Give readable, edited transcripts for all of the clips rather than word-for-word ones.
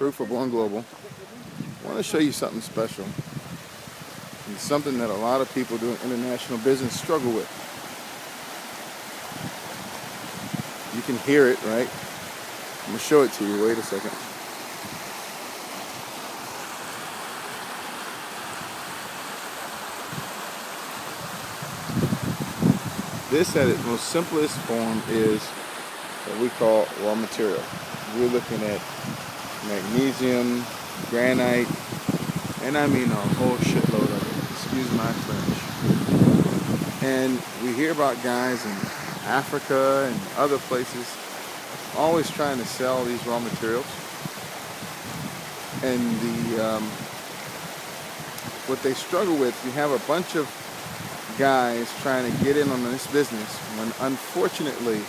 crew for Born Global. I want to show you something special. It's something that a lot of people doing international business struggle with. You can hear it, right? I'm going to show it to you. Wait a second. This at its most simplest form is what we call raw material. We're looking at magnesium, granite, and I mean a whole shitload of it. Excuse my French. And we hear about guys in Africa and other places always trying to sell these raw materials. And what they struggle with, you have a bunch of guys trying to get in on this business when unfortunately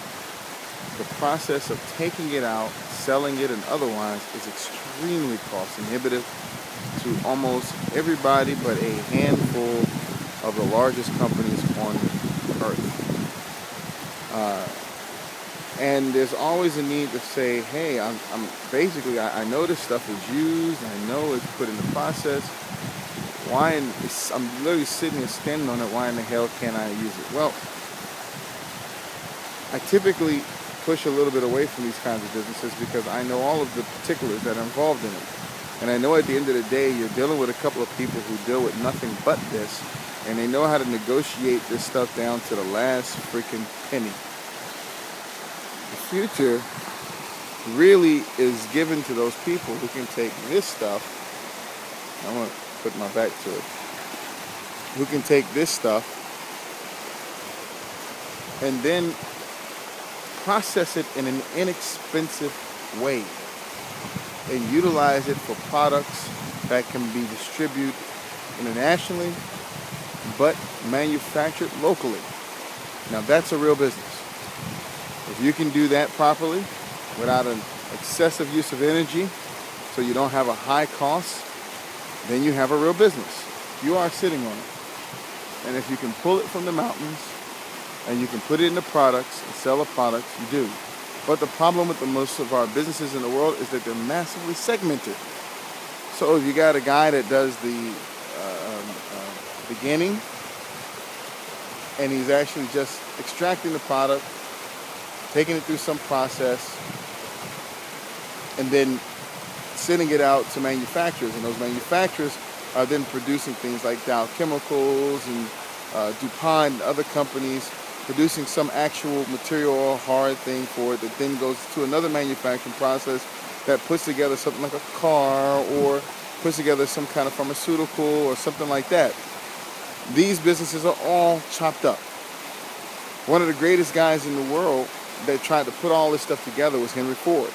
the process of taking it out, selling it, and otherwise is extremely cost inhibitive to almost everybody but a handful of the largest companies on earth. And there's always a need to say, hey, I'm basically, I know this stuff is used, I know it's put in the process. I'm literally sitting here standing on it, why in the hell can't I use it? Well, I typically push a little bit away from these kinds of businesses because I know all of the particulars that are involved in it. And I know at the end of the day, you're dealing with a couple of people who deal with nothing but this, and they know how to negotiate this stuff down to the last freaking penny. The future really is given to those people who can take this stuff. I want to put my back to it. Who can take this stuff and then process it in an inexpensive way and utilize it for products that can be distributed internationally but manufactured locally. Now that's a real business. If you can do that properly without an excessive use of energy so you don't have a high cost, then you have a real business. You are sitting on it. And if you can pull it from the mountains and you can put it into products and sell the products, you do. But the problem with the most of our businesses in the world is that they're massively segmented. So if you got a guy that does the beginning and he's actually just extracting the product, taking it through some process, and then sending it out to manufacturers, and those manufacturers are then producing things like Dow Chemicals and DuPont and other companies producing some actual material or hard thing for it that then goes to another manufacturing process that puts together something like a car or puts together some kind of pharmaceutical or something like that. These businesses are all chopped up. One of the greatest guys in the world that tried to put all this stuff together was Henry Ford.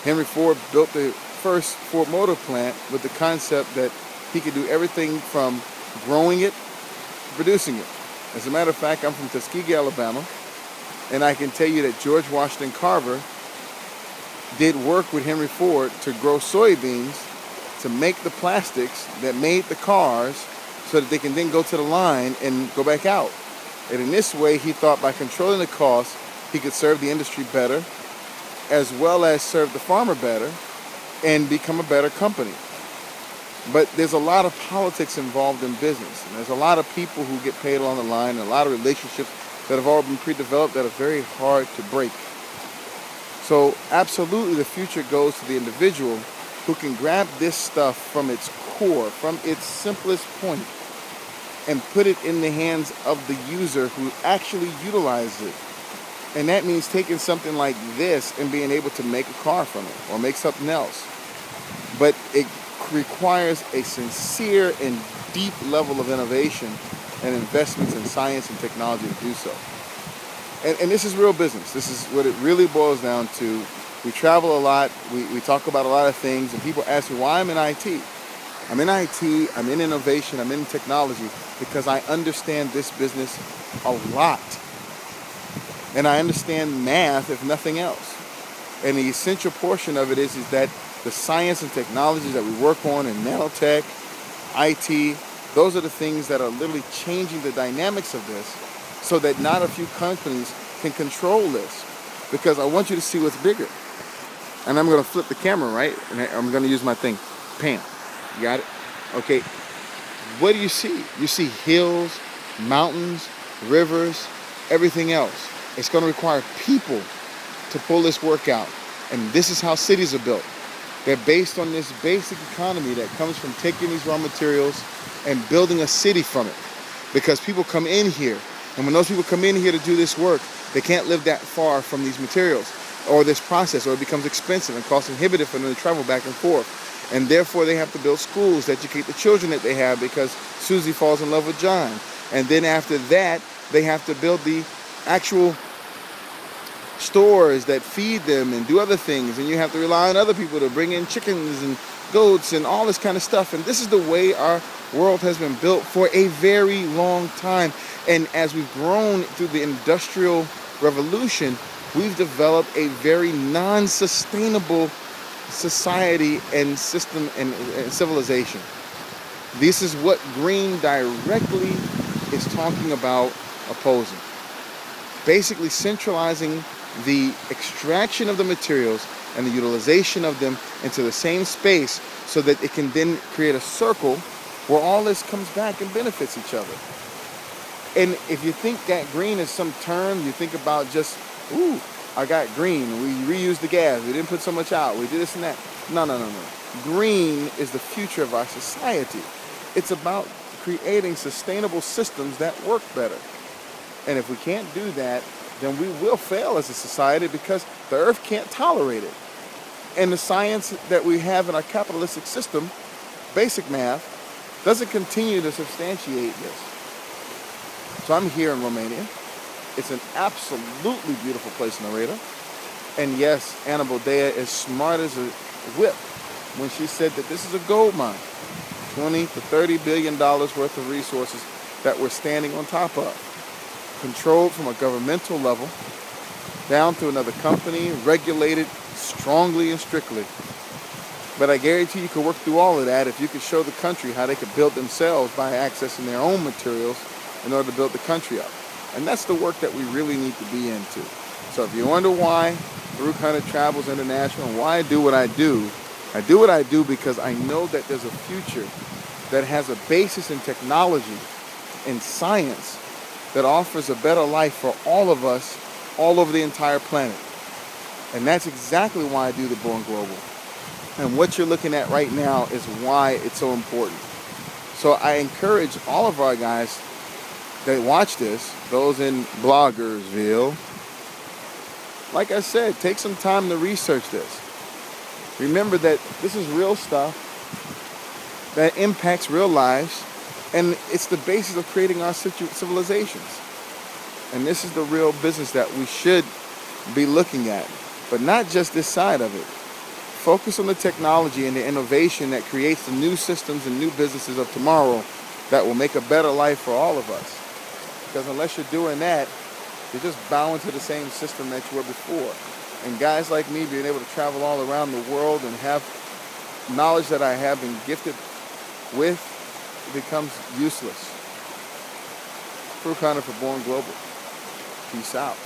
Henry Ford built the first Ford Motor plant with the concept that he could do everything from growing it to producing it. As a matter of fact, I'm from Tuskegee, Alabama, and I can tell you that George Washington Carver did work with Henry Ford to grow soybeans to make the plastics that made the cars so that they can then go to the line and go back out. And in this way, he thought by controlling the cost, he could serve the industry better, as well as serve the farmer better, and become a better company. But there's a lot of politics involved in business, and there's a lot of people who get paid along the line, and a lot of relationships that have all been pre-developed that are very hard to break. So absolutely the future goes to the individual who can grab this stuff from its core, from its simplest point, and put it in the hands of the user who actually utilizes it. And that means taking something like this and being able to make a car from it or make something else. But it requires a sincere and deep level of innovation and investments in science and technology to do so. And this is real business. This is what it really boils down to. We travel a lot. We talk about a lot of things. And people ask me why I'm in IT. I'm in IT, I'm in innovation, I'm in technology because I understand this business a lot. And I understand math, if nothing else. And the essential portion of it is that the science and technologies that we work on in nanotech, IT, those are the things that are literally changing the dynamics of this so that not a few companies can control this. Because I want you to see what's bigger. And I'm going to flip the camera, right? And I'm going to use my thing. Pan. You got it? Okay. What do you see? You see hills, mountains, rivers, everything else. It's going to require people to pull this work out. And this is how cities are built. They're based on this basic economy that comes from taking these raw materials and building a city from it. Because people come in here, and when those people come in here to do this work, they can't live that far from these materials or this process, or it becomes expensive and cost inhibitive for them to travel back and forth. And therefore they have to build schools to educate the children that they have, because Susie falls in love with John. And then after that, they have to build the actual stores that feed them and do other things. And you have to rely on other people to bring in chickens and goats and all this kind of stuff. And this is the way our world has been built for a very long time. And as we've grown through the Industrial Revolution, we've developed a very non-sustainable society and system and civilization. This is what green directly is talking about opposing. Basically centralizing the extraction of the materials and the utilization of them into the same space, so that it can then create a circle where all this comes back and benefits each other. And if you think that green is some term, you think about just, ooh, I got green, we reused the gas, we didn't put so much out, we did this and that. No. Green is the future of our society. It's about creating sustainable systems that work better. And if we can't do that, then we will fail as a society, because the earth can't tolerate it. And the science that we have in our capitalistic system, basic math, doesn't continue to substantiate this. So I'm here in Romania. It's an absolutely beautiful place in Nareda. And yes, Anna Bodea is smart as a whip when she said that this is a gold mine. $20 to $30 billion worth of resources that we're standing on top of. Controlled from a governmental level down to another company, regulated strongly and strictly. But I guarantee you could work through all of that if you could show the country how they could build themselves by accessing their own materials in order to build the country up. And that's the work that we really need to be into. So if you wonder why Farouk Hunter Travels International and why I do what I do what I do because I know that there's a future that has a basis in technology, in science, that offers a better life for all of us all over the entire planet. And that's exactly why I do the Born Global. And what you're looking at right now is why it's so important. So I encourage all of our guys that watch this, those in Bloggersville, like I said, take some time to research this. Remember that this is real stuff that impacts real lives, and it's the basis of creating our civilizations. And this is the real business that we should be looking at, but not just this side of it. Focus on the technology and the innovation that creates the new systems and new businesses of tomorrow that will make a better life for all of us. Because unless you're doing that, you're just bowing to the same system that you were before. And guys like me being able to travel all around the world and have knowledge that I have been gifted with becomes useless. Farouk Hunter for Born Global. Peace out.